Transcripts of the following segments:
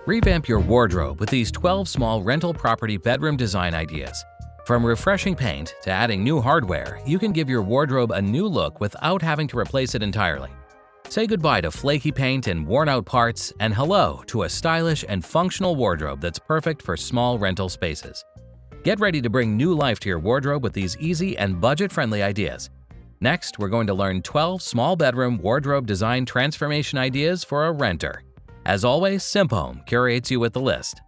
Revamp your wardrobe with these 12 small rental property bedroom design ideas. From refreshing paint to adding new hardware, you can give your wardrobe a new look without having to replace it entirely. Say goodbye to flaky paint and worn-out parts, and hello to a stylish and functional wardrobe that's perfect for small rental spaces. Get ready to bring new life to your wardrobe with these easy and budget-friendly ideas. Next, we're going to learn 12 small bedroom wardrobe design transformation ideas for a renter. As always, Simphome curates you with the list.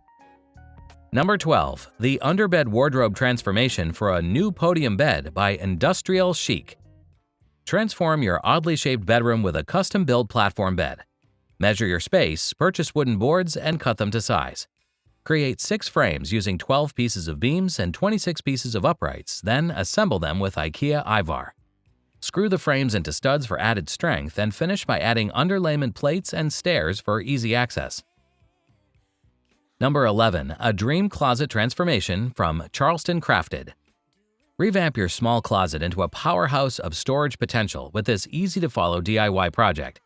Number 12. The Underbed Wardrobe Transformation for a New Podium Bed by Industrieel Chique. Transform your oddly shaped bedroom with a custom-built platform bed. Measure your space, purchase wooden boards, and cut them to size. Create 6 frames using 12 pieces of beams and 26 pieces of uprights, then assemble them with IKEA Ivar. Screw the frames into studs for added strength and finish by adding underlayment plates and stairs for easy access. Number 11. A Dream Closet Transformation from Charleston Crafted. Revamp your small closet into a powerhouse of storage potential with this easy-to-follow DIY project.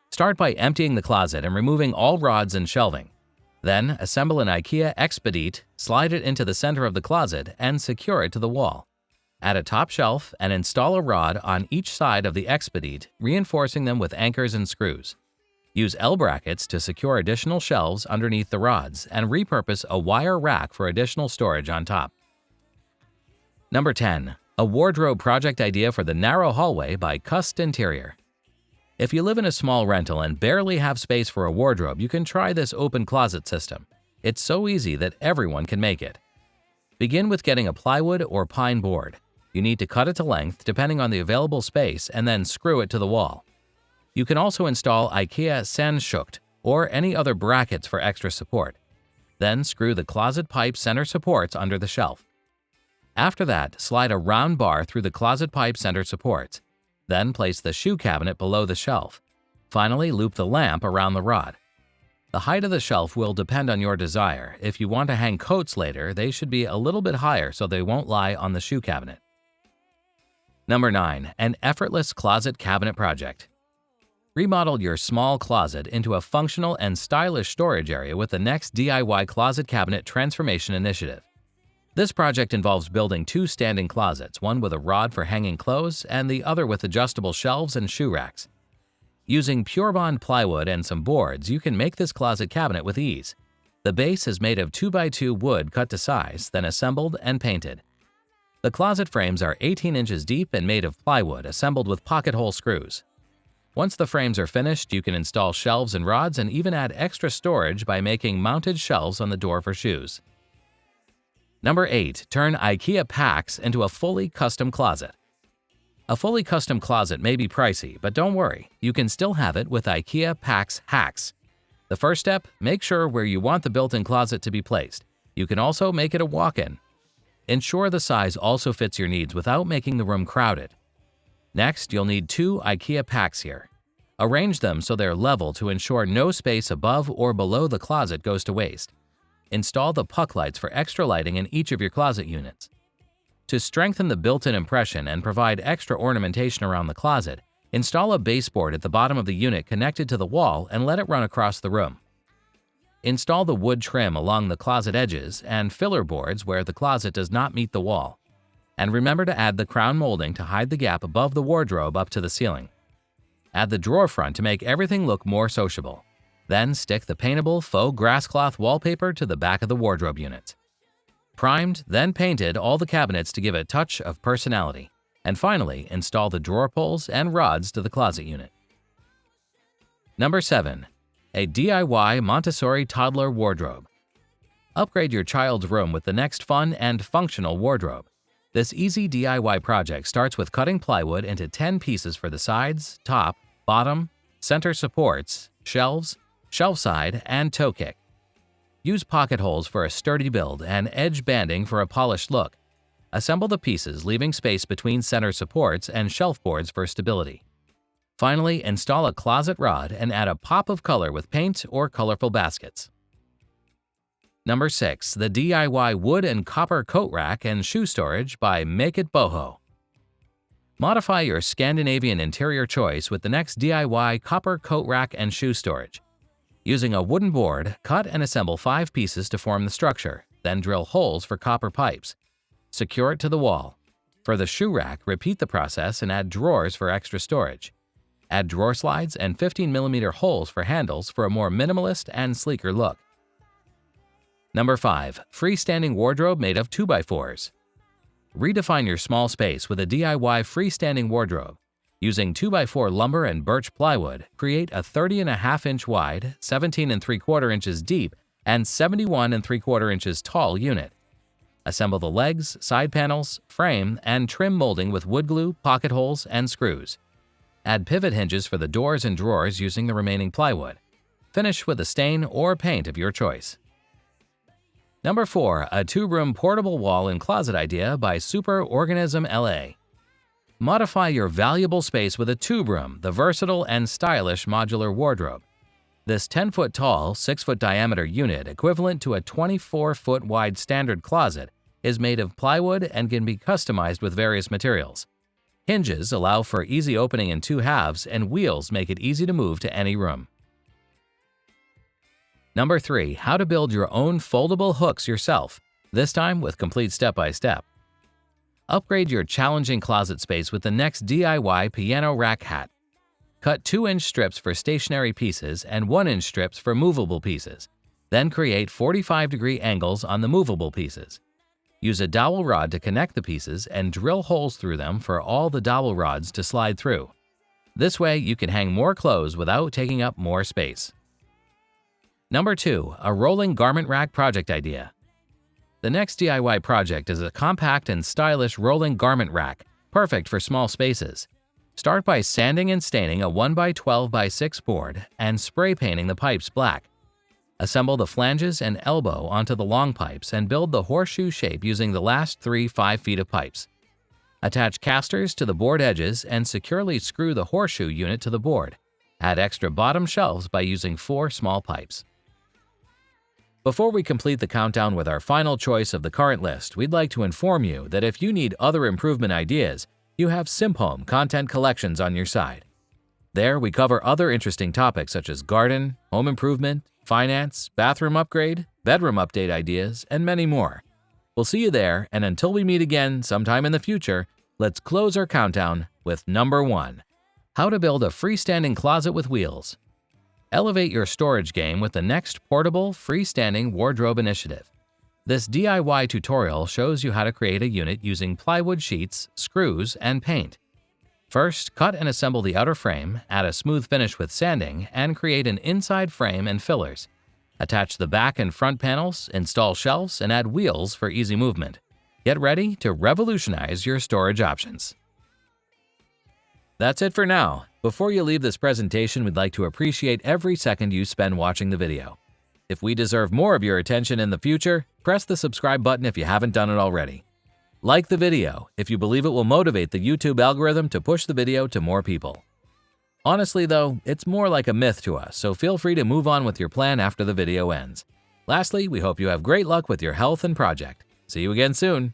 Start by emptying the closet and removing all rods and shelving. Then, assemble an IKEA Expedite, slide it into the center of the closet, and secure it to the wall. Add a top shelf and install a rod on each side of the Expedite, reinforcing them with anchors and screws. Use L-brackets to secure additional shelves underneath the rods and repurpose a wire rack for additional storage on top. Number 10. A Wardrobe Project Idea for the Narrow Hallway by Kust-interior. If you live in a small rental and barely have space for a wardrobe, you can try this open closet system. It's so easy that everyone can make it. Begin with getting a plywood or pine board. You need to cut it to length depending on the available space and then screw it to the wall. You can also install IKEA Sandschucht or any other brackets for extra support. Then screw the closet pipe center supports under the shelf. After that, slide a round bar through the closet pipe center supports. Then place the shoe cabinet below the shelf. Finally, loop the lamp around the rod. The height of the shelf will depend on your desire. If you want to hang coats later, they should be a little bit higher so they won't lie on the shoe cabinet. Number 9. An Effortless Closet Cabinet Project. Remodel your small closet into a functional and stylish storage area with the next DIY Closet Cabinet Transformation Initiative. This project involves building 2 standing closets, one with a rod for hanging clothes and the other with adjustable shelves and shoe racks. Using PureBond plywood and some boards, you can make this closet cabinet with ease. The base is made of 2x2 wood cut to size, then assembled and painted. The closet frames are 18 inches deep and made of plywood assembled with pocket hole screws. Once the frames are finished, you can install shelves and rods and even add extra storage by making mounted shelves on the door for shoes. Number 8. Turn IKEA packs into a fully custom closet. A fully custom closet may be pricey, but don't worry, you can still have it with IKEA Packs Hacks. The first step, make sure where you want the built-in closet to be placed. You can also make it a walk-in. Ensure the size also fits your needs without making the room crowded. Next, you'll need 2 IKEA packs here. Arrange them so they're level to ensure no space above or below the closet goes to waste. Install the puck lights for extra lighting in each of your closet units. To strengthen the built-in impression and provide extra ornamentation around the closet, install a baseboard at the bottom of the unit connected to the wall and let it run across the room. Install the wood trim along the closet edges and filler boards where the closet does not meet the wall. And remember to add the crown molding to hide the gap above the wardrobe up to the ceiling. Add the drawer front to make everything look more sociable. Then stick the paintable faux grass cloth wallpaper to the back of the wardrobe unit. Primed, then painted all the cabinets to give a touch of personality. And finally, install the drawer pulls and rods to the closet unit. Number 7. A DIY Montessori Toddler Wardrobe. Upgrade your child's room with the next fun and functional wardrobe. This easy DIY project starts with cutting plywood into 10 pieces for the sides, top, bottom, center supports, shelves, shelf side, and toe kick. Use pocket holes for a sturdy build and edge banding for a polished look. Assemble the pieces, leaving space between center supports and shelf boards for stability. Finally, install a closet rod and add a pop of color with paint or colorful baskets. Number 6. The DIY Wood and Copper Coat Rack and Shoe Storage by Make It Boho. Modify your Scandinavian interior choice with the next DIY Copper Coat Rack and Shoe Storage. Using a wooden board, cut and assemble 5 pieces to form the structure, then drill holes for copper pipes. Secure it to the wall. For the shoe rack, repeat the process and add drawers for extra storage. Add drawer slides and 15mm holes for handles for a more minimalist and sleeker look. Number 5. Freestanding wardrobe made of 2x4s. Redefine your small space with a DIY freestanding wardrobe. Using 2x4 lumber and birch plywood, create a 30.5-inch wide, 17.75 inches deep, and 71.75 inches tall unit. Assemble the legs, side panels, frame, and trim molding with wood glue, pocket holes, and screws. Add pivot hinges for the doors and drawers using the remaining plywood. Finish with a stain or paint of your choice. Number 4. A Tuberoom Portable Wall and Closet Idea by Superoganismla. Modify your valuable space with a Tuberoom, the versatile and stylish modular wardrobe. This 10-foot tall, 6-foot diameter unit, equivalent to a 24-foot wide standard closet, is made of plywood and can be customized with various materials. Hinges allow for easy opening in 2 halves, and wheels make it easy to move to any room. Number 3. How to build your own foldable hooks yourself, this time with complete step-by-step. Upgrade your challenging closet space with the next DIY piano rack hat. Cut 2-inch strips for stationary pieces and 1-inch strips for movable pieces. Then create 45-degree angles on the movable pieces. Use a dowel rod to connect the pieces and drill holes through them for all the dowel rods to slide through. This way, you can hang more clothes without taking up more space. Number 2. A rolling garment rack project idea. The next DIY project is a compact and stylish rolling garment rack, perfect for small spaces. Start by sanding and staining a 1x12x6 board and spray painting the pipes black. Assemble the flanges and elbow onto the long pipes and build the horseshoe shape using the last 5 feet of pipes. Attach casters to the board edges and securely screw the horseshoe unit to the board. Add extra bottom shelves by using 4 small pipes. Before we complete the countdown with our final choice of the current list, we'd like to inform you that if you need other improvement ideas, you have Simhome Content Collections on your side. There, we cover other interesting topics such as garden, home improvement, finance, bathroom upgrade, bedroom update ideas, and many more. We'll see you there, and until we meet again sometime in the future, let's close our countdown with number 1. How to build a freestanding closet with wheels. Elevate your storage game with the next portable, freestanding wardrobe initiative. This DIY tutorial shows you how to create a unit using plywood sheets, screws, and paint. First, cut and assemble the outer frame, add a smooth finish with sanding, and create an inside frame and fillers. Attach the back and front panels, install shelves, and add wheels for easy movement. Get ready to revolutionize your storage options. That's it for now. Before you leave this presentation, we'd like to appreciate every second you spend watching the video. If we deserve more of your attention in the future, press the subscribe button if you haven't done it already. Like the video if you believe it will motivate the YouTube algorithm to push the video to more people. Honestly though, it's more like a myth to us, so feel free to move on with your plan after the video ends. Lastly, we hope you have great luck with your health and project. See you again soon.